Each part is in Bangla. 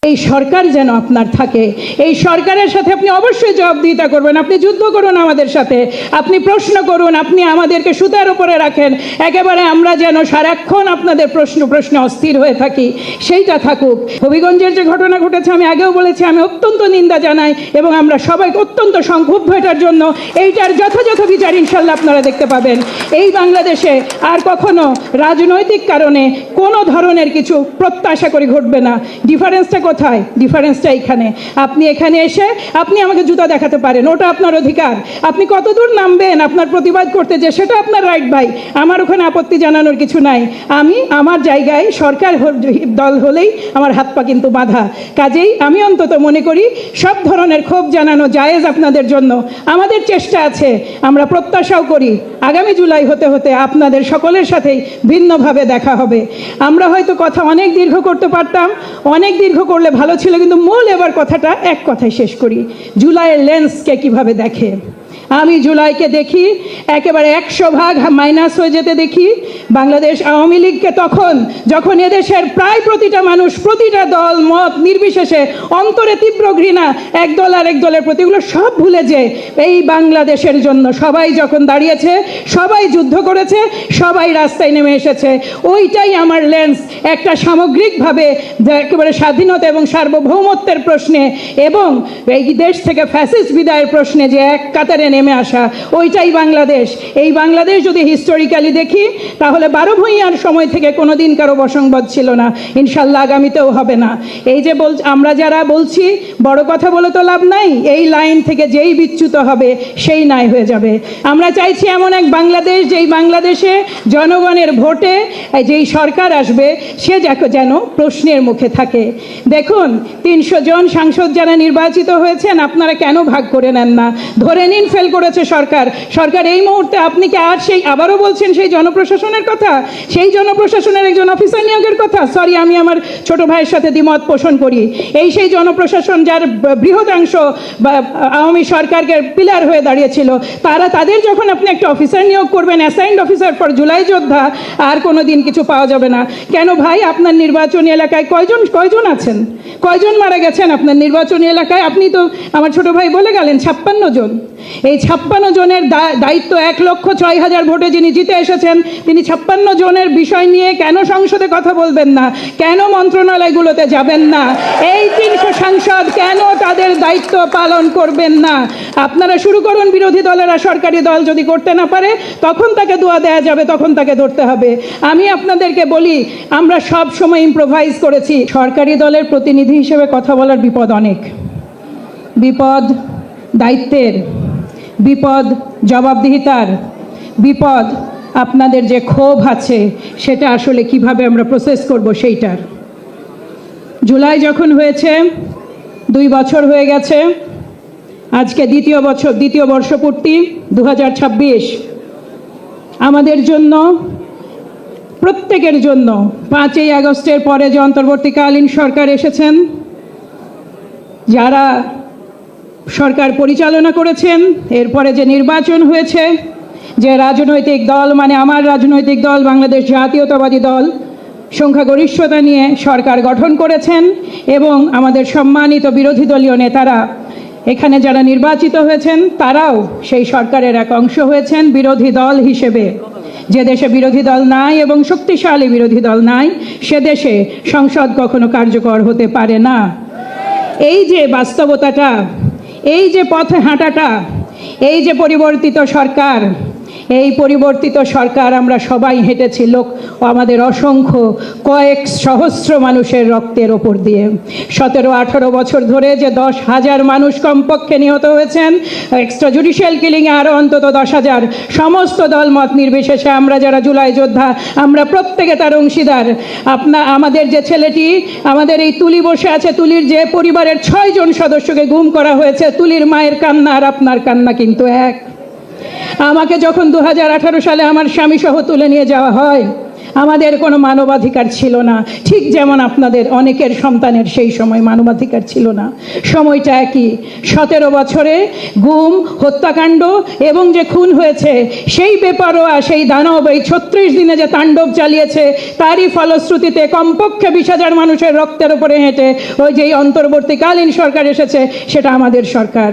এই সরকার যেন আপনার থাকে, এই সরকারের সাথে আপনি অবশ্যই জবাবদিহিতা করবেন। আপনি যুদ্ধ করুন আমাদের সাথে, আপনি প্রশ্ন করুন, আপনি আমাদেরকে সুতার উপরে রাখেন, একেবারে আমরা যেন সারাক্ষণ আপনাদের প্রশ্নে অস্থির হয়ে থাকি, সেইটা থাকুক। হবিগঞ্জের যে ঘটনা ঘটেছে, আমি আগেও বলেছি, আমি অত্যন্ত নিন্দা জানাই এবং আমরা সবাই অত্যন্ত সংক্ষুব্ধ এটার জন্য। এইটার যথাযথ বিচার ইনশাল্লাহ আপনারা দেখতে পাবেন। এই বাংলাদেশে আর কখনো রাজনৈতিক কারণে কোনো ধরনের কিছু প্রত্যাশা করে ঘটবে না। ডিফারেন্সটা কোথায়? ডিফারেন্সটা এখানে। আপনি এখানে এসে আপনি আমাকে জুতা দেখাতে পারেন, ওটা আপনার অধিকার। আপনি কতদূর নামবেন আপনার প্রতিবাদ করতে, যে সেটা আপনার রাইট ভাই, আমার ওখানে আপত্তি জানানোর কিছু নাই। আমি আমার জায়গায় সরকার দল হলেই আমার হাত পা কিন্তু বাঁধা। কাজেই আমি অন্তত মনে করি সব ধরনের ক্ষোভ জানানো জায়েজ আপনাদের জন্য। আমাদের চেষ্টা আছে, আমরা প্রত্যাশাও করি আগামী জুলাই হতে হতে আপনাদের সকলের সাথেই ভিন্নভাবে দেখা হবে। আমরা হয়তো কথা অনেক দীর্ঘ করতে পারতাম, অনেক দীর্ঘ করলে ভালো ছিল, কিন্তু মূল এবার কথাটা এক কথায় শেষ করি। জুলাইয়ের লেন্সকে কিভাবে দেখে? আমি জুলাইকে দেখি একেবারে 100% মাইনাস হয়ে যেতে দেখি। বাংলাদেশ আওয়ামী লীগকে তখন যখন এদেশের প্রায় প্রতিটা মানুষ, প্রতিটা দল মত নির্বিশেষে অন্তরে তীব্র ঘৃণা এক দল আর এক দলের প্রতি, এগুলো সব ভুলে যে এই বাংলাদেশের জন্য সবাই যখন দাঁড়িয়েছে, সবাই যুদ্ধ করেছে, সবাই রাস্তায় নেমে এসেছে। ওইটাই আমার লেন্স, একটা সামগ্রিকভাবে একেবারে স্বাধীনতা এবং সার্বভৌমত্বের প্রশ্নে এবং এই দেশ থেকে ফ্যাসিস্ট বিদায়ের প্রশ্নে যে এক কাতারে নেমে আসা, ওইটাই বাংলাদেশ। এই বাংলাদেশ যদি হিস্টোরিক্যালি দেখি, তাহলে 12 ভূঁইয়ার সময় থেকে কোনো দিন কারো বসংবাদ ছিল না, ইনশাল্লাহ আগামীতেও হবে না। এই যে আমরা যারা বলছি বড় কথা বলে তো লাভ নাই, এই লাইন থেকে যেই বিচ্যুত হবে সেই নাই হয়ে যাবে। আমরা চাইছি এমন এক বাংলাদেশ, যেই বাংলাদেশে জনগণের ভোটে যেই সরকার আসবে সে যেন প্রশ্নের মুখে থাকে। দেখুন, 300 জন সাংসদ যারা নির্বাচিত হয়েছেন, আপনারা কেন ভাগ করে নেন না? ধরে নিন ফেল করেছে সরকার। এই মুহূর্তে আপনি কি আর আবারও বলছেন সেই জনপ্রশাসনের কথা, সেই জনপ্রশাসনের একজন অফিসার নিয়োগের কথা? সরি, আমি আমার ছোট ভাইয়ের সাথে দ্বিমত পোষণ করি। সেই জনপ্রশাসন যার বৃহদাংশ আওয়ামী সরকারকে পিলার হয়ে দাঁড়িয়েছিল, তাদের যখন আপনি একটা অফিসার নিয়োগ করবেন, অ্যাসাইন্ড অফিসার ফর জুলাই যোদ্ধা, আর কোনো দিন কিছু পাওয়া যাবে না। কেন ভাই, আপনার নির্বাচনী এলাকায় কয়জন আছেন? কয়জন মারা গেছেন আপনার নির্বাচনী এলাকায়? আপনি তো আমার ছোট ভাই বলে গেলেন 56 জন। এই 56 জনের দায়িত্ব 1,06,000 ভোটে যিনি জিতে এসেছেন, তিনি 56 জনের বিষয় নিয়ে কেন সংসদে কথা বলবেন না? কেন মন্ত্রণালয়গুলোতে যাবেন না? এই 300 সাংসদ কেন তাদের দায়িত্ব পালন করবেন না? আপনারা শুরু করুন, বিরোধী দলেরা, সরকারি দল যদি করতে না পারে তখন তাকে দোয়া দেয়া যাবে, তখন তাকে ধরতে হবে। আমি আপনাদেরকে বলি, আমরা সব সময় ইম্প্রোভাইজ করেছি। সরকারি দলের প্রতিনিধি হিসেবে কথা বলার বিপদ অনেক, বিপদ দায়িত্বের, বিপদ জবাবদিহিতার, বিপদ আপনাদের যে ক্ষোভ আছে সেটা আসলে কিভাবে আমরা প্রসেস করব সেইটার। জুলাই যখন হয়েছে 2 বছর হয়ে গেছে, আজকে দ্বিতীয় বর্ষপূর্তি 2026। আমাদের জন্য, প্রত্যেকের জন্য 5ই আগস্টের পরে যে অন্তর্বর্তীকালীন সরকার এসেছেন, যারা সরকার পরিচালনা করেছেন, এরপরে যে নির্বাচন হয়েছে, যে রাজনৈতিক দল, মানে আমার রাজনৈতিক দল বাংলাদেশ জাতীয়তাবাদী দল, সংখ্যাগরিষ্ঠতা নিয়ে সরকার গঠন করেছেন এবং আমাদের সম্মানিত বিরোধী দলীয় নেতারা এখানে যারা নির্বাচিত হয়েছেন তারাও সেই সরকারের এক অংশ হয়েছেন বিরোধী দল হিসেবে। যে দেশে বিরোধী দল নাই এবং শক্তিশালী বিরোধী দল নাই, সে দেশে সংসদ কখনো কার্যকর হতে পারে না। এই যে বাস্তবতাটা, এই যে পথে হাঁটাটা, এই যে পরিবর্তিত সরকার, এই পরিবর্তিত সরকার আমরা সবাই হেঁটেছি আমাদের অসংখ্য কয়েক সহস্র মানুষের রক্তের ওপর দিয়ে। 17-18 বছর ধরে যে 10,000 মানুষ কমপক্ষে নিহত হয়েছেন, এক্সট্রা জুডিশিয়াল কিলিংয়ে আরও অন্তত 10,000, সমস্ত দল মত নির্বিশেষে আমরা যারা জুলাই যোদ্ধা, আমরা প্রত্যেকে তার অংশীদার। আমাদের যে ছেলেটি, আমাদের এই তুলি বসে আছে, তুলির যে পরিবারের 6 জন সদস্যকে গুম করা হয়েছে, তুলির মায়ের কান্না আর আপনার কান্না কিন্তু এক। আমাকে যখন 2018 সালে আমার স্বামী সহ তুলে নিয়ে যাওয়া হয়, আমাদের কোনো মানবাধিকার ছিল না, ঠিক যেমন আপনাদের অনেকের সন্তানের সেই সময় মানবাধিকার ছিল না। সময়টা একই। 17 বছরে গুম, হত্যাকাণ্ড এবং যে খুন হয়েছে, সেই বেপরোয়া সেই দানব এই 36 দিনে যে তাণ্ডব চালিয়েছে, তারই ফলশ্রুতিতে কমপক্ষে 20,000 মানুষের রক্তের উপরে হেঁটে ওই যেই অন্তর্বর্তীকালীন সরকার এসেছে, সেটা আমাদের সরকার,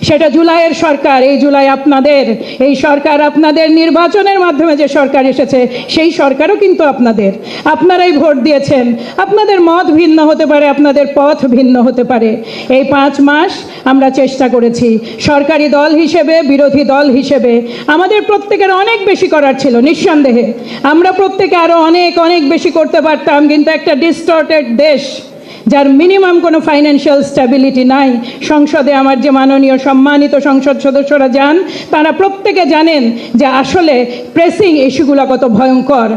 সেটা জুলাইয়ের সরকার। এই জুলাই আপনাদের, এই সরকার আপনাদের, নির্বাচনের মাধ্যমে যে সরকার এসেছে সেই সরকারও কিন্তু আপনাদের। আপনারাই ভোট দিয়েছেন। আপনাদের মত ভিন্ন হতে পারে, আপনাদের পথ ভিন্ন হতে পারে। এই 5 মাস আমরা চেষ্টা করেছি সরকারি দল হিসেবে, বিরোধী দল হিসেবে। আমাদের প্রত্যেকের অনেক বেশি করার ছিল, নিঃসন্দেহে আমরা প্রত্যেকে আরো অনেক অনেক বেশি করতে পারতাম, কিন্তু একটা ডিস্টর্টেড দেশ, যার মিনিমাম কোনো ফাইন্যান্সিয়াল স্ট্যাবিলিটি নাই। সংসদে আমার যে মাননীয় সম্মানিত সংসদ সদস্যরা যান, তারা প্রত্যেকে জানেন যে আসলে প্রেসিং ইস্যুগুলো কত ভয়ঙ্কর।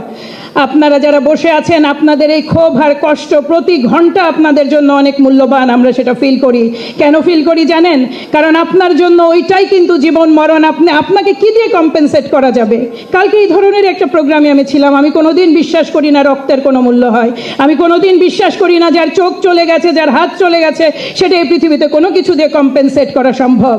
আপনারা যারা বসে আছেন, আপনাদের এই ক্ষোভ আর কষ্ট প্রতি ঘন্টা আপনাদের জন্য অনেক মূল্যবান, আমরা সেটা ফিল করি। কেন ফিল করি জানেন? কারণ আপনার জন্য ওইটাই কিন্তু জীবন মরণ। আপনাকে কি দিয়ে কম্পেনসেট করা যাবে? কালকে এই ধরনের একটা প্রোগ্রামে আমি ছিলাম। আমি কোনোদিন বিশ্বাস করি না রক্তের কোনো মূল্য হয়। আমি কোনোদিন বিশ্বাস করি না যার চোখ চলে গেছে, যার হাত চলে গেছে, সেটা এই পৃথিবীতে কোনো কিছু দিয়ে কম্পেনসেট করা সম্ভব।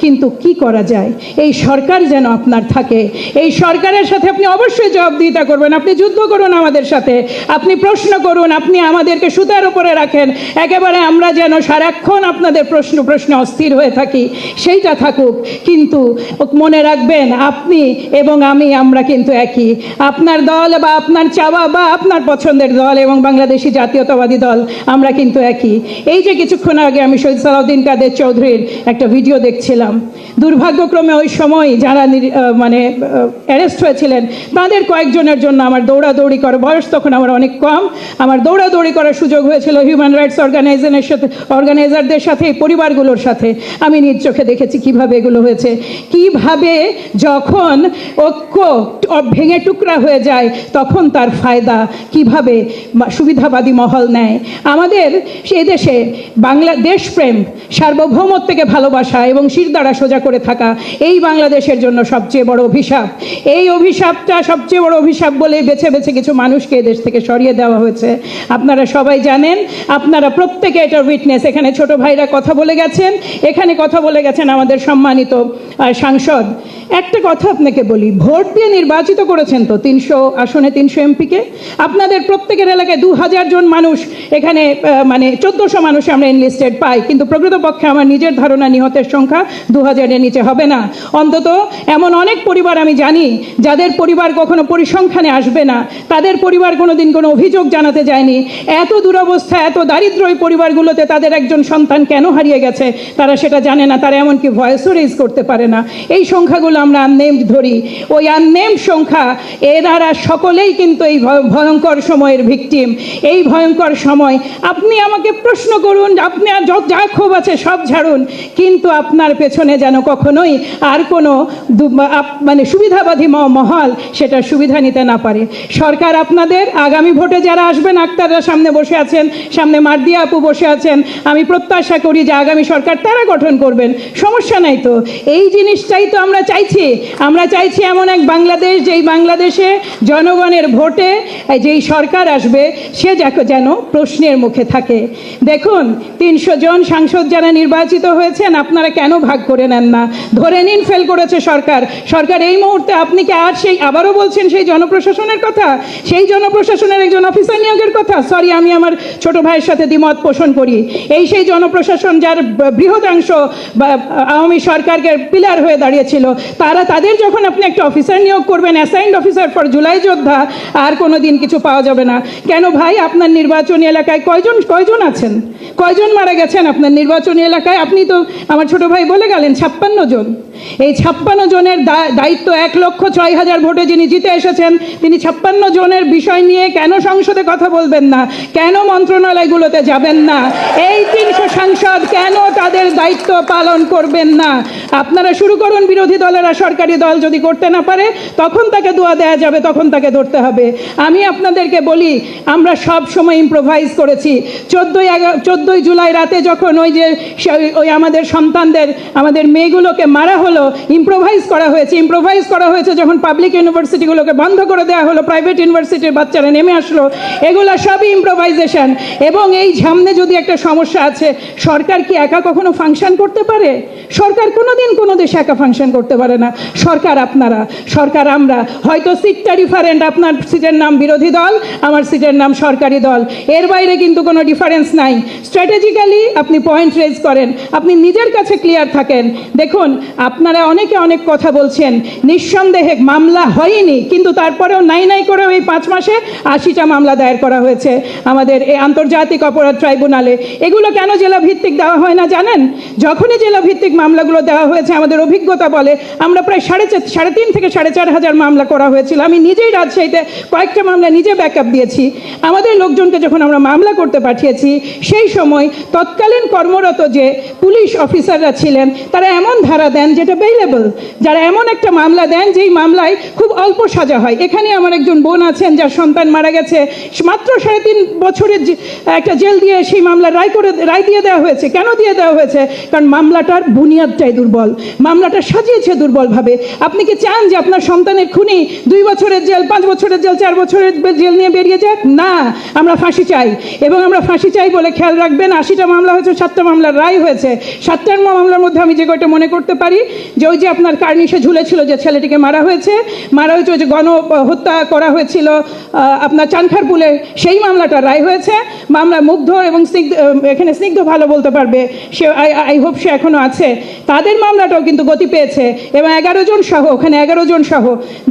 কিন্তু কি করা যায়? এই সরকার যেন আপনার থাকে। এই সরকারের সাথে আপনি অবশ্যই জবাবদিহিতা করবেন। আপনি যুদ্ধ করুন আমাদের সাথে, আপনি প্রশ্ন করুন, আপনি আমাদেরকে সুতার উপরে রাখেন, একেবারে আমরা যেন সারাক্ষণ আপনাদের প্রশ্নে অস্থির হয়ে থাকি, সেইটা থাকুক। কিন্তু মনে রাখবেন, আপনি এবং আমরা কিন্তু একই। আপনার দল বা আপনার চাওয়া বা আপনার পছন্দের দল এবং বাংলাদেশি জাতীয়তাবাদী দল, আমরা কিন্তু একই। এই যে কিছুক্ষণ আগে আমি শহীদ সালাউদ্দিন কাদের চৌধুরীর একটা ভিডিও দেখছিলাম, দুর্ভাগ্যক্রমে ওই সময় যারা অ্যারেস্ট হয়েছিলেন, তাদের কয়েকজনের জন্য আমার দৌড়াদৌড়ি করা, বয়স তখন আমার অনেক কম, আমার দৌড়াদৌড়ি করার সুযোগ হয়েছিল হিউম্যান রাইটস অর্গানাইজারদের সাথে, পরিবারগুলোর সাথে। আমি নিজ চোখে দেখেছি কিভাবে এগুলো হয়েছে, কিভাবে যখন ঐক্য ভেঙে টুকরা হয়ে যায় তখন তার ফায়দা কিভাবে সুবিধাবাদী মহল নেয়। আমাদের সেই দেশে দেশপ্রেম, সার্বভৌমত্বকে ভালোবাসা এবং শিরদাঁড়া সোজা করে থাকা, এই বাংলাদেশের জন্য সবচেয়ে বড় অভিশাপ। এই অভিশাপটা সবচেয়ে বড় অভিশাপ বলে বেছে বেছে কিছু মানুষকে দেশ থেকে সরিয়ে দেওয়া হয়েছে। আপনারা সবাই জানেন, আপনারা প্রত্যেকে এটার উইটনেস। এখানে ছোট ভাইরা কথা বলে গেছেন, এখানে কথা বলে গেছেন আমাদের সম্মানিত সাংসদ। একটা কথা আপনাকে বলি, ভোট দিয়ে নির্বাচিত করেছেন তো 300 আসনে 300 এমপিকে। আপনাদের প্রত্যেকের এলাকায় 2000 জন মানুষ, এখানে 1400 মানুষ আমরা এনলিস্টেড পাই, কিন্তু প্রকৃতপক্ষে আমার নিজের ধারণা নিহতের সংখ্যা 2000-এর নিচে হবে না। অন্তত এমন অনেক পরিবার আমি জানি যাদের পরিবার কখনো পরিসংখ্যানে আসবে না, তাদের পরিবার কোনোদিন কোনো অভিযোগ জানাতে যায়নি। এত দুরবস্থা, এত দারিদ্র এই পরিবারগুলোতে তাদের একজন সন্তান কেন হারিয়ে গেছে তারা সেটা জানে না, তারা এমনকি ভয়েসও রেজ করতে পারে না। এই সংখ্যাগুলো আমরা আননেমড ধরি। ওই আননেমড সংখ্যা, এনারা সকলেই কিন্তু এই ভয়ঙ্কর সময়ের ভিকটিম। এই ভয়ঙ্কর সময় আপনি আমাকে প্রশ্ন করুন, আপনি যা ক্ষোভ আছে সব ঝাড়ুন, কিন্তু আপনার পেছনে যেন কখনোই আর কোনো সুবিধাবাদী মহল সেটার সুবিধা নিতে না পারে। সরকার আপনাদের। আগামী ভোটে যারা আসবেন, আক্তাররা সামনে বসে আছেন, সামনে মার্দিয়া আপু বসে আছেন, আমি প্রত্যাশা করি যে আগামী সরকার তারা গঠন করবেন। সমস্যা নাই তো, এই জিনিসটাই তো আমরা চাইছি। আমরা চাইছি এমন এক বাংলাদেশ, যেই বাংলাদেশে জনগণের ভোটে যেই সরকার আসবে সে যেন প্রশ্নের মুখে থাকে। দেখুন, 300 জন সাংসদ যারা নির্বাচিত হয়েছেন, আপনারা কেন ভাগ করে নেন না? ধরে নিন ফেল করেছে সরকার। এই মুহূর্তে আপনি কি আর আবারও বলছেন সেই জনপ্রশাসনের কথা, সেই জনপ্রশাসনের একজন অফিসার নিয়োগের কথা? সরি, আমি আমার ছোট ভাইয়ের সাথে দ্বিমত পোষণ করি। সেই জনপ্রশাসন যার বৃহদাংশ আওয়ামী সরকারকে পিলার হয়ে দাঁড়িয়েছিল, তাদের যখন আপনি একটা অফিসার নিয়োগ করবেন, অ্যাসাইন্ড অফিসার ফর জুলাই যোদ্ধা, আর কোনো দিন কিছু পাওয়া যাবে না। কেন ভাই, আপনার নির্বাচনী এলাকায় কয়জন আছেন? কয়জন মারা গেছেন আপনার নির্বাচনী এলাকায়? আপনি তো, আমার ছোট ভাই বলে গেলেন, 56 জন। এই 56 জনের দায়িত্ব 1,06,000 ভোটে যিনি জিতে এসেছেন, তিনি 56 জনের বিষয় নিয়ে কেন সংসদে কথা বলবেন না? কেন মন্ত্রণালয়গুলোতে যাবেন না? এই 300 সাংসদ কেন তাদের দায়িত্ব পালন করবেন না? আপনারা শুরু করুন, বিরোধী দলেরা সরকারি দল যদি করতে না পারে তখন তাকে দোয়া দেওয়া যাবে, তখন তাকে ধরতে হবে। আমি আপনাদেরকে বলি, আমরা সব সময় ইম্প্রোভাইজ করেছি। 14ই জুলাই রাতে যখন ওই আমাদের সন্তানদের, আমাদের মেয়েগুলোকে মারা হলো, ইম্প্রোভাইজ করা হয়েছে যখন পাবলিক ইউনিভার্সিটিগুলোকে বন্ধ করে দেওয়া হলো, প্রাইভেট ইউনিভার্সিটির বাচ্চারা নেমে আসলো, এগুলো সবই ইম্প্রোভাইজেশন। এবং এই সামনে যদি একটা সমস্যা আছে, সরকার কি একা কখনো ফাংশন করতে পারে? সরকার কোনোদিন কোনো দেশে একা ফাংশন করতে পারে না। সরকার আপনারা, সরকার আমরা। হয়তো সিটটা ডিফারেন্ট, আপনার সিটের নাম বিরোধী দল, আমার সিটের নাম সরকারি দল, এর বাইরে কিন্তু কোনো ডিফারেন্স নাই। স্ট্র্যাটেজিক্যালি আপনি পয়েন্ট রেজ করেন, আপনি নিজের কাছে ক্লিয়ার থাকেন। দেখুন, আপনারা অনেকে অনেক কথা বলছেন, নিঃসন্দেহে মামলা হয়নি, কিন্তু তারপরেও নাই করেও এই 5 মাসে 80টা মামলা দায়ের করা হয়েছে আমাদের এই আন্তর্জাতিক অপরাধ ট্রাইব্যুনালে। এগুলো কেন জেলা ভিত্তিক দেওয়া হয় না জানেন? যখনই জেলা ভিত্তিক মামলাগুলো দেওয়া হয়েছে, আমাদের অভিজ্ঞতা বলে আমরা প্রায় 3.5 থেকে 4.5 হাজার মামলা করা হয়েছিল। আমি নিজেই রাজশাহীতে কয়েকটা মামলা নিজে ব্যাকআপ দিয়েছি। আমাদের লোকজনকে যখন আমরা মামলা করতে পাঠিয়েছি, সেই সময় তৎকালীন কর্মরত যে পুলিশ অফিসাররা ছিলেন, তারা এমন ধারা দেন যেটা বেইলেবল, যারা এমন একটা মামলা দেন যেই মামলায় খুব অল্প সাজা হয়। এখানে আমার একজন বোন আছেন যার সন্তান মারা গেছে, মাত্র 3.5 বছরের একটা জেল দিয়ে সেই মামলা রায় দিয়ে দেওয়া হয়েছে। কেন দিয়ে দেওয়া হয়েছে? কারণ মামলাটার বুনিয়াদটাই দুর্বল, মামলাটা সাজিয়েছে দুর্বলভাবে। আপনি কি চান যে আপনার সন্তানের খুনি 2 বছরের জেল, 5 বছরের জেল, 4 বছরের জেল নিয়ে বেরিয়ে যাক? না, আমরা ফাঁসি চাই। এবং আমরা ফাঁসি চাই বলে খেয়াল রাখবেন, 80টা মামলা হয়েছে, 7টা মামলার রায় হয়েছে। 7টার মামলার মধ্যে আমি যে কয়টা মনে করতে পারি, যে ওই যে আপনার কার্নিশে ঝুলেছিল যে ছেলেটিকে মারা হয়েছে ওই যে হত্যা করা হয়েছিল আপনার চানখারপুলে, সেই মামলাটার রায় হয়েছে। মামলা মুগ্ধ এবং এখানে স্নিগ্ধ ভালো বলতে পারবে, সে আই হোপ সে এখনও আছে, তাদের মামলাটাও কিন্তু গতি পেয়েছে, এবং 11 জন সহ, ওখানে 11 জন সহ।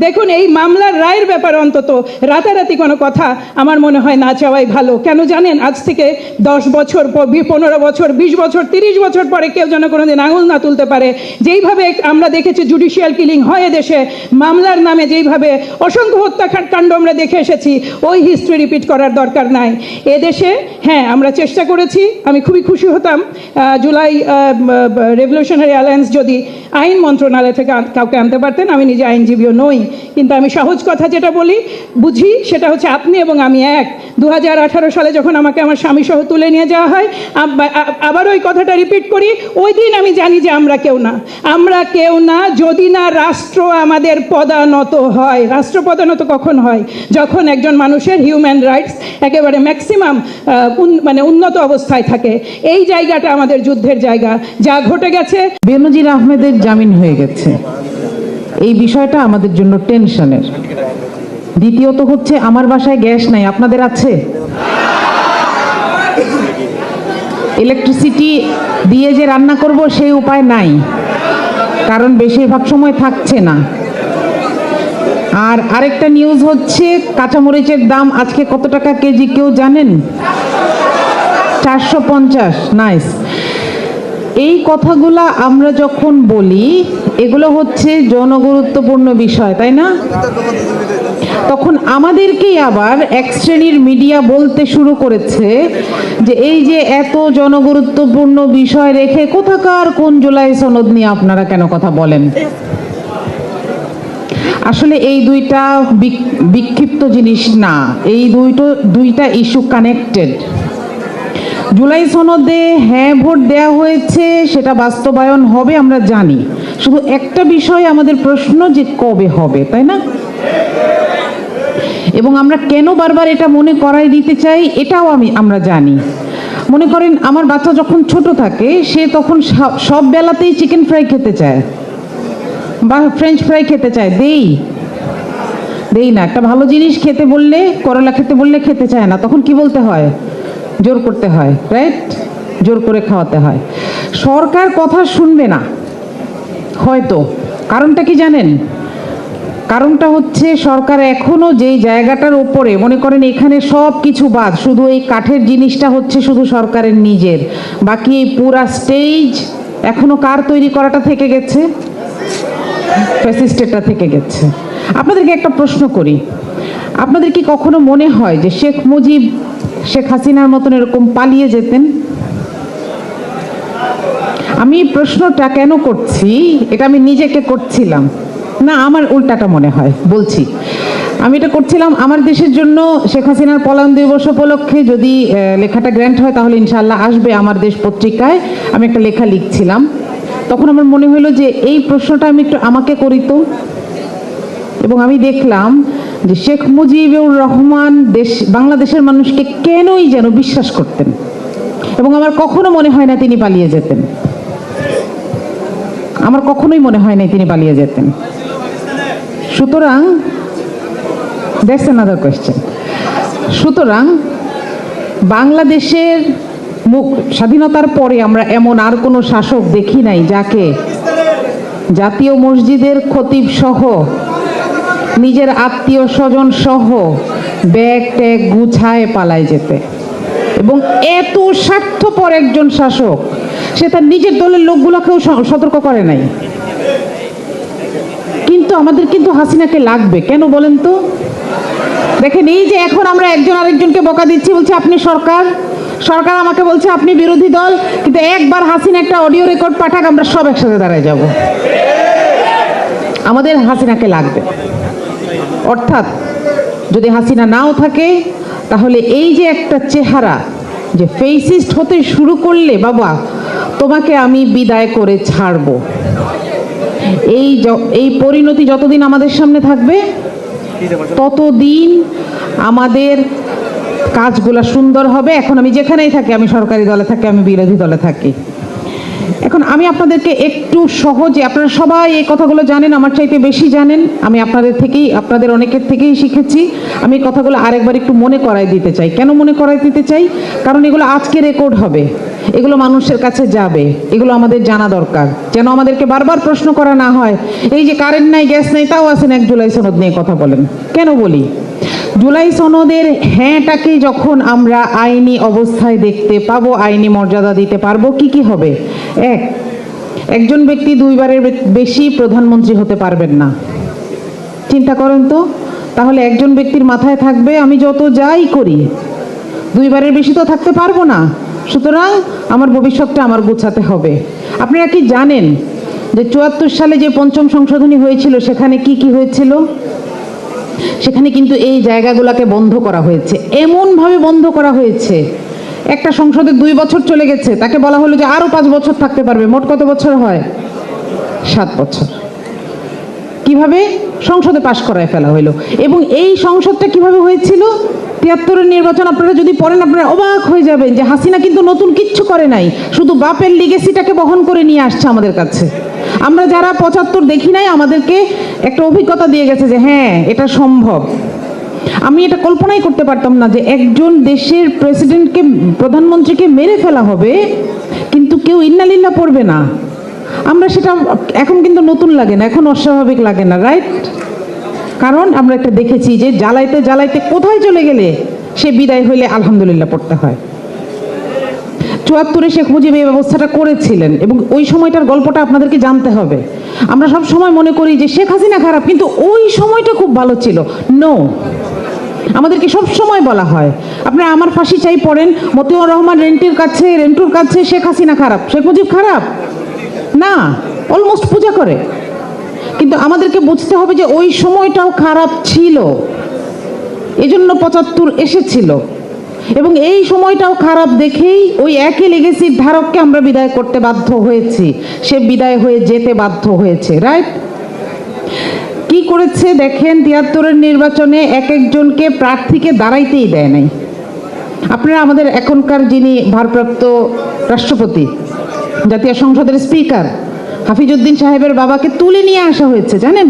দেখুন, এই মামলার রায়ের ব্যাপারে অন্তত রাতারাতি কোনো কথা আমার মনে হয় না চাওয়াই ভালো। কেন জানেন? আজ থেকে 10 বছর, 15 বছর, 20 বছর, 30 বছর পরে কেউ যেন কোনোদিন আঙুল না তুলতে পারে। যেইভাবে আমরা দেখেছি জুডিশিয়াল কিলিং হয় এদেশে, মামলার নামে যেইভাবে অসংখ্য হত্যাকাণ্ড আমরা দেখে এসেছি, ওই হিস্ট্রি রিপিট করার দরকার নাই এদেশে। হ্যাঁ, আমরা চেষ্টা করেছি। আমি খুবই খুশি হতাম জুলাই রেভলিউশনারি অ্যালায়েন্স যদি আইন মন্ত্রণালয় থেকে কাউকে আনতে পারতেন। আমি নিজে আইনজীবীও নই, কিন্তু আমি সহজ কথা যেটা বলি বুঝি, সেটা হচ্ছে আপনি এবং আমি এক। 2018 সালে যখন আমাকে আমার স্বামী সহ তুলে নিয়ে যাওয়া হয়, আবার ওই কথাটা রিপিট করি, ওই দিন আমি জানি যে আমরা কেউ না যদি না রাষ্ট্র আমাদের পদানত হয়। রাষ্ট্র পদানত কখন হয়? যখন একজন মানুষের হিউম্যান রাইটস একেবারে ম্যাক্সিমাম উন্নত অবস্থায় থাকে। এই জায়গাটা আমাদের যুদ্ধের জায়গা। যা ঘটে গেছে, বেনজির আহমেদের জামিন হয়ে গেছে, এই বিষয়টা আমাদের জন্য টেনশনের। দ্বিতীয়ত হচ্ছে, আমার বাসায় গ্যাস নাই, আপনাদের আছে? ইলেকট্রিসিটি দিয়ে যে রান্না করব সেই উপায় নাই, কারণ বেশিরভাগ সময় থাকছে না। আর আরেকটা নিউজ হচ্ছে, কাঁচামরিচের দাম আজকে কত টাকা কেজি কেউ জানেন? 450। নাইস। এই কথাগুলা আমরা যখন বলি, এগুলো হচ্ছে জনগুরুত্বপূর্ণ বিষয়, তাই না? তখন আমাদেরকেই আবার এক শ্রেণীর মিডিয়া বলতে শুরু করেছে যে এই যে এত জনগুরুত্বপূর্ণ বিষয় রেখে কোথাকার কোন জুলাই সনদ নিয়ে আপনারা কেন কথা বলেন। আসলে এই দুইটা বিক্ষিপ্ত জিনিস না, এই দুইটা ইস্যু কানেক্টেড। জুলাই সনদে হ্যাঁ ভোট দেয়া হয়েছে, সেটা বাস্তবায়ন হবে আমরা জানি। শুধু একটা বিষয় আমাদের প্রশ্ন, যে কবে হবে, তাই না? এবং আমরা কেন বারবার এটা মনে করাই দিতে চাই, এটাও আমরা জানি। মনে করেন, আমার বাচ্চা যখন ছোট থাকে, সে তখন সব বেলাতেই চিকেন ফ্রাই খেতে চায় বা ফ্রেঞ্চ ফ্রাই খেতে চায়, দেই না। একটা ভালো জিনিস খেতে বললে, করলা খেতে বললে খেতে চায় না, তখন কি বলতে হয়? জোর করতে হয়, রাইট? জোর করে খাওয়াতে হয়। সরকার কথা শুনবে না হয়তো। কারণটা কি জানেন? কারণটা হচ্ছে, সরকার এখনো যেই জায়গাটার উপরে, মনে করেন এখানে সব কিছু বাদ, শুধু এই কাঠের জিনিসটা হচ্ছে শুধু সরকারের নিজের, বাকি এই পুরা স্টেজ এখনো কার তৈরি করাটা থেকে গেছে? ফ্যাসিস্টেরটা থেকে গেছে। আপনাদেরকে একটা প্রশ্ন করি, আপনাদের কি কখনো মনে হয় যে শেখ মুজিব, শেখ হাসিনার মতন এরকম পালিয়ে যেতেন? আমি প্রশ্নটা কেন করছি, এটা আমি নিজেকে করছিলাম না, আমার উল্টাটা মনে হয় বলছি। আমি এটা করছিলাম আমার দেশের জন্য শেখ হাসিনার পলায়ন দিবস উপলক্ষে যদি লেখাটা গ্র্যান্ট হয় তাহলে ইনশাআল্লাহ আসবে আমার দেশ পত্রিকায়। আমি একটা লেখা লিখছিলাম, তখন আমার মনে হলো যে এই প্রশ্নটা আমি একটু আমাকে করি তো। এবং আমি দেখলাম যে শেখ মুজিবুর রহমান বাংলাদেশের মানুষকে কেনই যেন বিশ্বাস করতেন, এবং আমার কখনো মনে হয় না তিনি পালিয়ে যেতেন। আমার কখনোই মনে হয় না তিনি পালিয়ে যেতেন। সুতরাং দ্যাটস অ্যানাদার কোয়েশ্চেন। সুতরাং বাংলাদেশের স্বাধীনতার পরে আমরা এমন আর কোনো শাসক দেখি নাই যাকে জাতীয় মসজিদের খতিব সহ নিজের আত্মীয় স্বজন সহ ব্যাগ ট্যাগ গুছায় পালায় যেতে। এবং এত স্বার্থপর একজন শাসক, সে তার নিজের দলের লোকগুলোকেও সতর্ক করে নাই। কিন্তু আমাদের কিন্তু হাসিনাকে লাগবে কেন বলেন তো? দেখেন, এই যে এখন আমরা একজন আরেকজনকে বকা দিচ্ছি, বলছে আপনি সরকার, সরকার আমাকে বলছে আপনি বিরোধী দল, কিন্তু একবার হাসিনা একটা অডিও রেকর্ড পাঠাক, আমরা সব একসাথে দাঁড়ায় যাব। আমাদের হাসিনাকে লাগবে। অর্থাৎ যদি হাসিনা নাও থাকে তাহলে এই যে একটা চেহারা যে ফেসিস্ট হতে শুরু করলে, বাবা তোমাকে আমি বিদায় করে ছাড়বো, এই পরিণতি যতদিন আমাদের সামনে থাকবে ততদিন আমাদের কাজগুলো সুন্দর হবে। এখন আমি যেখানেই থাকি, আমি সরকারি দলে থাকি, আমি বিরোধী দলে থাকি। এখন আমি আপনাদেরকে একটু সহজে, আপনারা সবাই এই কথাগুলো জানেন, আমার চাইতে বেশি জানেন, আমি আপনাদের অনেকের থেকেই শিখেছি। আমি এই কথাগুলো আরেকবার একটু মনে করাই দিতে চাই। কেন মনে করাই দিতে চাই? কারণ এগুলো আজকে রেকর্ড হবে, এগুলো মানুষের কাছে যাবে, এগুলো আমাদের জানা দরকার, যেন আমাদেরকে বারবার প্রশ্ন করা না হয়। এই যে কারেন্ট নাই, গ্যাস নাই, তাও আছেন 1 জুলাই সনদ নিয়ে কথা বলেন। কেন বলি? জুলাই সনদের হ্যাঁটাকে যখন আমরা আইনি অবস্থায় দেখতে পাবো, আইনি মর্যাদা দিতে পারবো, কি কি হবে? একজন ব্যক্তি 2 বারের বেশি প্রধানমন্ত্রী হতে পারবেন না। চিন্তা করেন তো, তাহলে একজন ব্যক্তির মাথায় থাকবে আমি যত যাই করি 2 বারের বেশি তো থাকতে পারবো না। সুতরাং আমার ভবিষ্যৎটা আমার গোছাতে হবে। আপনারা কি জানেন যে 74 সালে যে 5ম সংশোধনী হয়েছিল সেখানে কি কি হয়েছিল? সেখানে কিন্তু এই জায়গাগুলোকে বন্ধ করা হয়েছে, এমনভাবে বন্ধ করা হয়েছে। একটা সংসদে 2 বছর চলে গেছে, তাকে বলা হলো যে আরো 5 বছর থাকতে পারবে। মোট কত বছর হয়? 7 বছর। কিভাবে? সংসদে পাশ করায় ফেলা হলো। এবং এই সংসদটা কিভাবে হয়েছিল? 73-এর নির্বাচন আপনারা যদি পড়েন আপনারা অবাক হয়ে যাবেন যে হাসিনা কিন্তু নতুন কিচ্ছু করে নাই, শুধু বাপের লিগেসিটাকে বহন করে নিয়ে আসছে আমাদের কাছে। আমরা যারা 75 দেখি নাই, আমাদেরকে একটা অভিজ্ঞতা দিয়ে গেছে যে হ্যাঁ এটা সম্ভব। আমি এটা কল্পনাই করতে পারতাম না যে একজন দেশের প্রেসিডেন্টকে, প্রধানমন্ত্রীকে মেরে ফেলা হবে কিন্তু কেউ ইন্নালিল্লাহ পড়বে না। আমরা সেটা এখন কিন্তু নতুন লাগে না, এখন অস্বাভাবিক লাগে না, রাইট? কারণ আমরা একটা দেখেছি যে জ্বালাইতে জ্বালাইতে কোথায় চলে গেলে সে বিদায় হইলে আলহামদুলিল্লাহ পড়তে হয়। 74-এ শেখ মুজিব এই ব্যবস্থাটা করেছিলেন এবং ওই সময়টার গল্পটা আপনাদেরকে জানতে হবে। আমরা সব সময় মনে করি যে শেখ হাসিনা খারাপ, কিন্তু ওই সময়টা খুব ভালো ছিল। নো, আমাদেরকে সব সময় বলা হয়, আপনারা আমার ফাঁসি চাই পড়েন, মতিউর রহমান রেন্টুর কাছে শেখ হাসিনা খারাপ, শেখ মুজিব খারাপ না, অলমোস্ট পূজা করে। কিন্তু আমাদেরকে বুঝতে হবে যে ওই সময়টাও খারাপ ছিল, এজন্য 75 এসেছিল। এবং এই সময়টাও খারাপ দেখেই ওই একই লেগেসির ধারককে আমরা বিদায় করতে বাধ্য হয়েছি, সে বিদায় হয়ে যেতে বাধ্য হয়েছে, রাইট? কি করেছে দেখেন, 73-এর নির্বাচনে একজনকে প্রার্থীকে দাঁড়াইতেই দেয় নাই। আপনারা আমাদের এখনকার যিনি ভারপ্রাপ্ত রাষ্ট্রপতি, জাতীয় সংসদের স্পিকার হাফিজউদ্দিন সাহেবের বাবাকে তুলে নিয়ে আসা হয়েছে, জানেন?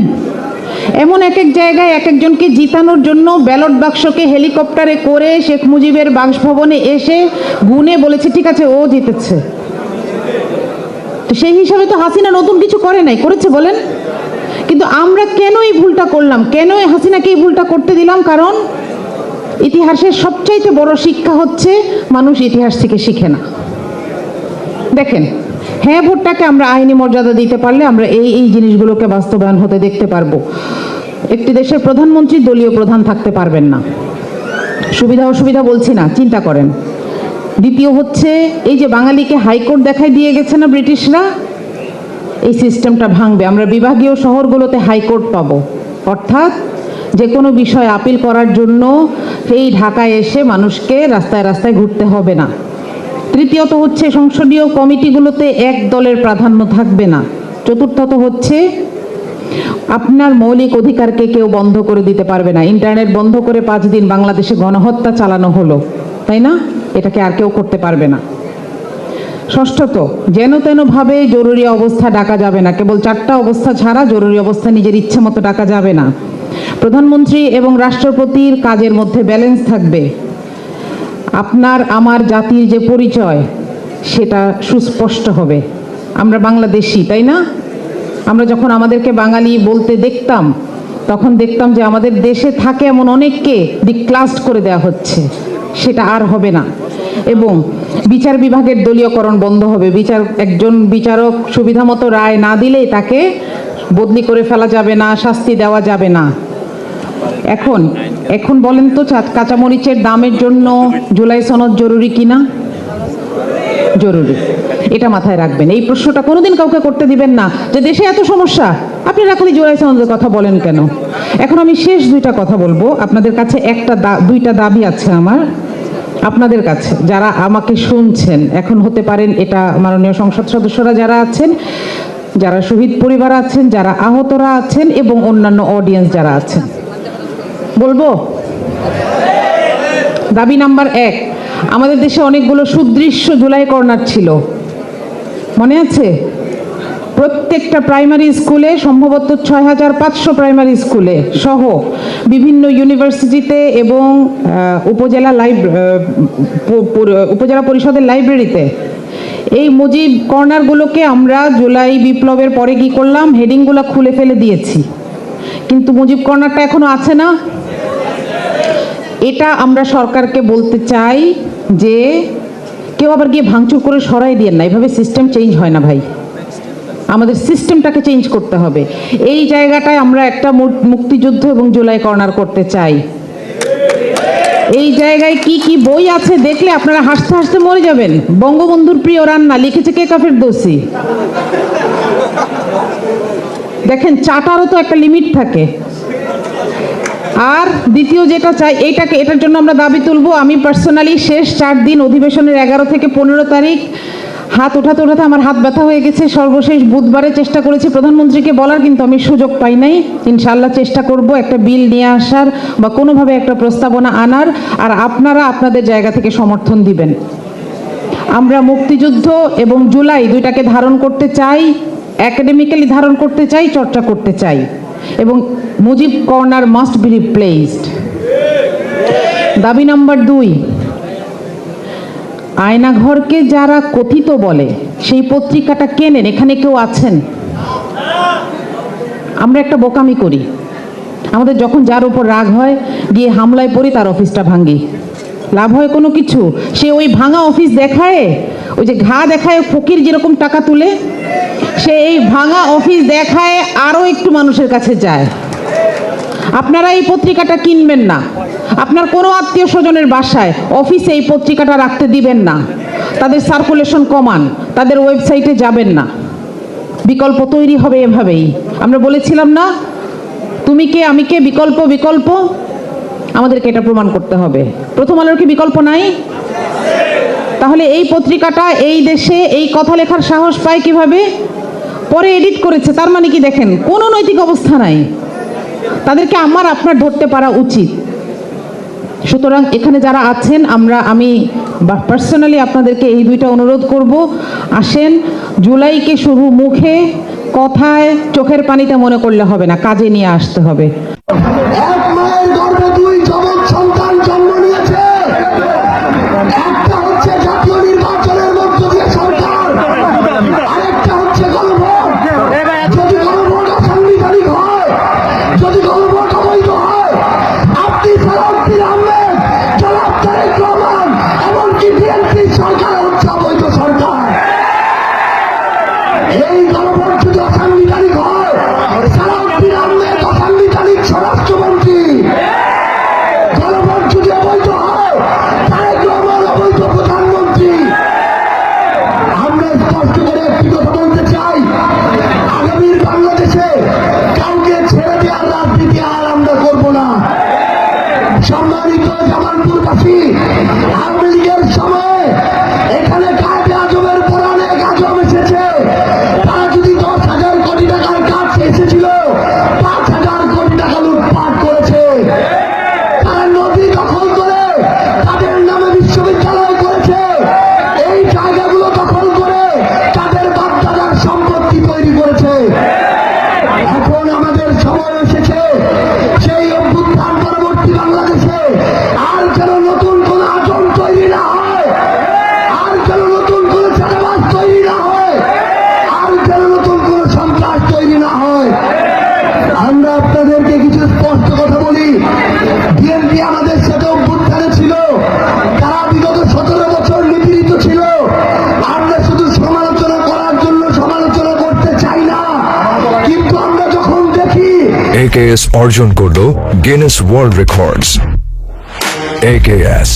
এমন এক জায়গায় একজনকে জিতানোর জন্য ব্যালট বাক্সকে হেলিকপ্টারে করে শেখ মুজিবের বাসভবনে এসে গুনে বলেছে ঠিক আছে ও জিতেছে। তো সেই হিসাবে তো হাসিনা নতুন কিছু করে নাই, করেছে বলেন? কিন্তু আমরা কেন এই ভুলটা করলাম, কেন হাসিনাকে এই ভুলটা করতে দিলাম? কারণ ইতিহাসের সবচাইতে বড় শিক্ষা হচ্ছে মানুষ ইতিহাস থেকে শিখে না। দেখেন, হ্যাঁ ভোটটাকে আমরা আইনি মর্যাদা দিতে পারলে আমরা এই জিনিসগুলোকে বাস্তবায়ন হতে দেখতে পারবো। একটি দেশের প্রধানমন্ত্রী দলীয় প্রধান থাকতে পারবেন না, সুবিধা অসুবিধা বলছি না, চিন্তা করেন। দ্বিতীয় হচ্ছে এই যে বাঙালিকে হাইকোর্ট দেখাই দিয়ে গেছে না ব্রিটিশরা, এই সিস্টেমটা ভাঙবে। আমরা বিভাগীয় শহরগুলোতে হাইকোর্ট পাবো, অর্থাৎ যে কোনো বিষয় আপিল করার জন্য এই ঢাকায় এসে মানুষকে রাস্তায় রাস্তায় ঘুরতে হবে না। তৃতীয়ত হচ্ছে সংসদীয় কমিটিগুলোতে এক দলের প্রাধান্য থাকবে না। চতুর্থত হচ্ছে আপনার মৌলিক অধিকারকে কেউ বন্ধ করে দিতে পারবে না। ইন্টারনেট বন্ধ করে 5 দিন বাংলাদেশে গণহত্যা চালানো হলো, তাই না? এটাকে আর কেউ করতে পারবে না। ষষ্ঠত, যেন তেন ভাবে জরুরি অবস্থা ডাকা যাবে না। কেবল 4টা অবস্থা ছাড়া জরুরি অবস্থা নিজের ইচ্ছে মতো ডাকা যাবে না। প্রধানমন্ত্রী এবং রাষ্ট্রপতির কাজের মধ্যে ব্যালেন্স থাকবে। আপনার আমার জাতির যে পরিচয় সেটা সুস্পষ্ট হবে। আমরা বাংলাদেশী, তাই না? আমরা যখন আমাদেরকে বাঙালি বলতে দেখতাম, তখন দেখতাম যে আমাদের দেশে থাকে এমন অনেককে ডিক্লাসড করে দেওয়া হচ্ছে। সেটা আর হবে না। এবং বিচার বিভাগের দলীয়করণ বন্ধ হবে। একজন বিচারক সুবিধা মতো রায় না দিলেই তাকে বদলি করে ফেলা যাবে না, শাস্তি দেওয়া যাবে না। এখন বলেন তো, কাঁচামরিচের দামের জন্য জুলাই সনদ জরুরি কিনা? জরুরি। এটা মাথায় রাখবেন। এই প্রশ্নটা কোনোদিন কাউকে করতে দিবেন না যে দেশে এত সমস্যা, আপনারা খালি জুলাই সনদের কথা বলেন কেন। এখন আমি শেষ 2টা কথা বলবো। আপনাদের কাছে 2টা দাবি আছে আমার আপনাদের কাছে, যারা আমাকে শুনছেন। এখন হতে পারেন এটা মাননীয় সংসদ সদস্যরা যারা আছেন, যারা শহীদ পরিবার আছেন, যারা আহতরা আছেন এবং অন্যান্য অডিয়েন্স যারা আছেন। বলবো দাবি নাম্বার 1, আমাদের দেশে অনেকগুলো সুদৃশ্য জুলাই কর্নার ছিল, মনে আছে? প্রত্যেকটা প্রাইমারি স্কুলে, সম্ভবত 6500 প্রাইমারি স্কুলে সহ বিভিন্ন ইউনিভার্সিটিতে এবং উপজেলা পরিষদের লাইব্রেরিতে এই মুজিব কর্নারগুলোকে আমরা জুলাই বিপ্লবের পরে কি করলাম, হেডিংগুলো খুলে ফেলে দিয়েছি। কিন্তু মুজিব কর্নারটা এখনো আছে না? এটা আমরা সরকারকে বলতে চাই যে কেউ আবার গিয়ে ভাঙচুর করে সরাই দিয়েন না। এইভাবে সিস্টেম চেঞ্জ হয় না ভাই। আমাদের সিস্টেমটাকে চেঞ্জ করতে হবে। এই জায়গাটায় আমরা একটা মুক্তিযুদ্ধ এবং জুলাই কর্নার করতে চাই। এই জায়গায় কি কি বই আছে দেখলে আপনারা হাসতে হাসতে মরে যাবেন। বঙ্গবন্ধুর প্রিয় রান্না লিখেছে কে? কাফের দোষী। দেখেন, চাটারও তো একটা লিমিট থাকে। আর দ্বিতীয় যেটা চাই, এটার জন্য আমরা দাবি তুলবো। আমি পার্সোনালি শেষ 4 দিন অধিবেশনের 11 থেকে 15 তারিখ হাত ওঠাতে ওঠাতে আমার হাত ব্যথা হয়ে গেছে। সর্বশেষ বুধবারে চেষ্টা করেছি প্রধানমন্ত্রীকে বলার, কিন্তু আমি সুযোগ পাই নাই। ইনশাআল্লাহ চেষ্টা করব একটা বিল নিয়ে আসার বা কোনোভাবে একটা প্রস্তাবনা আনার, আর আপনারা আপনাদের জায়গা থেকে সমর্থন দিবেন। আমরা মুক্তিযুদ্ধ এবং জুলাই 2টাকে ধারণ করতে চাই, একাডেমিক্যালি ধারণ করতে চাই, চর্চা করতে চাই। এবং Mujib corner must be replaced. দাবি নাম্বার 2, আয়নাঘরকে যারা কথিত বলে সেই পত্রিকাটা কেনেন। এখানে কেউ আছেন? আমরা একটা বোকামি করি। আমাদের যখন যার উপর রাগ হয় গিয়ে হামলায় পড়ি, তার অফিসটা ভাঙি। লাভ হয় কোনো কিছু? সে ওই ভাঙা অফিস দেখায়, ওই যে ঘা দেখায় ফকির যেরকম টাকা তুলে, সে এই ভাঙা অফিস দেখায় আরো একটু মানুষের কাছে যায়। আপনারা এই পত্রিকাটা কিনবেন না। আপনার কোনো আত্মীয় স্বজনের বাসায়, অফিসে এই পত্রিকাটা রাখতে দিবেন না। তাদের সার্কুলেশন কমান, তাদের ওয়েবসাইটে যাবেন না। বিকল্প তৈরি হবে এভাবেই। আমরা বলেছিলাম না, তুমি কে আমি কে, বিকল্প বিকল্প। আমাদেরকে এটা প্রমাণ করতে হবে। প্রথম আলোর কি বিকল্প নাই? তাহলে এই পত্রিকাটা এই দেশে এই কথা লেখার সাহস পায় কিভাবে? পরে এডিট করেছে। তার মানে কি দেখেন, কোনো নৈতিক অবস্থা নাই। তাদেরকে আপনার ধরতে পারা উচিত। সুতরাং এখানে যারা আছেন, আমি পার্সোনালি আপনাদেরকে এই 2টা অনুরোধ করব। আসেন, জুলাইকে শুধু মুখে, কথায়, চোখের পানিতে মনে করলে হবে না, কাজে নিয়ে আসতে হবে। এক মায়ের গর্ভে 2 যমজ সন্তান জন্ম নিয়েছে। একটা হচ্ছে জাতীয় নির্বাচনের মধ্য দিয়ে সরকার, আরেকটা হচ্ছে গণভোট। যদি গণভোট অসাংবিধানিক হয়, যদি গণভোট অবৈধ হয়, আপনি সালাউদ্দিন আহমেদ, জনাব তারেক রহমান, এমনকি বিএনপি সরকার হচ্ছে অবৈধ সরকার। এই গণভোট যদি অসাংবিধানিক হয়, সালাউদ্দিন আহমেদ অসাংবিধানিক স্বরাষ্ট্রমন্ত্রী। গণভোট যদি অবৈধ হয়, তারেক রহমান অবৈধ প্রধানমন্ত্রী। AKS অর্জন করল গিনেস ওয়ার্ল্ড রেকর্ডস। AKS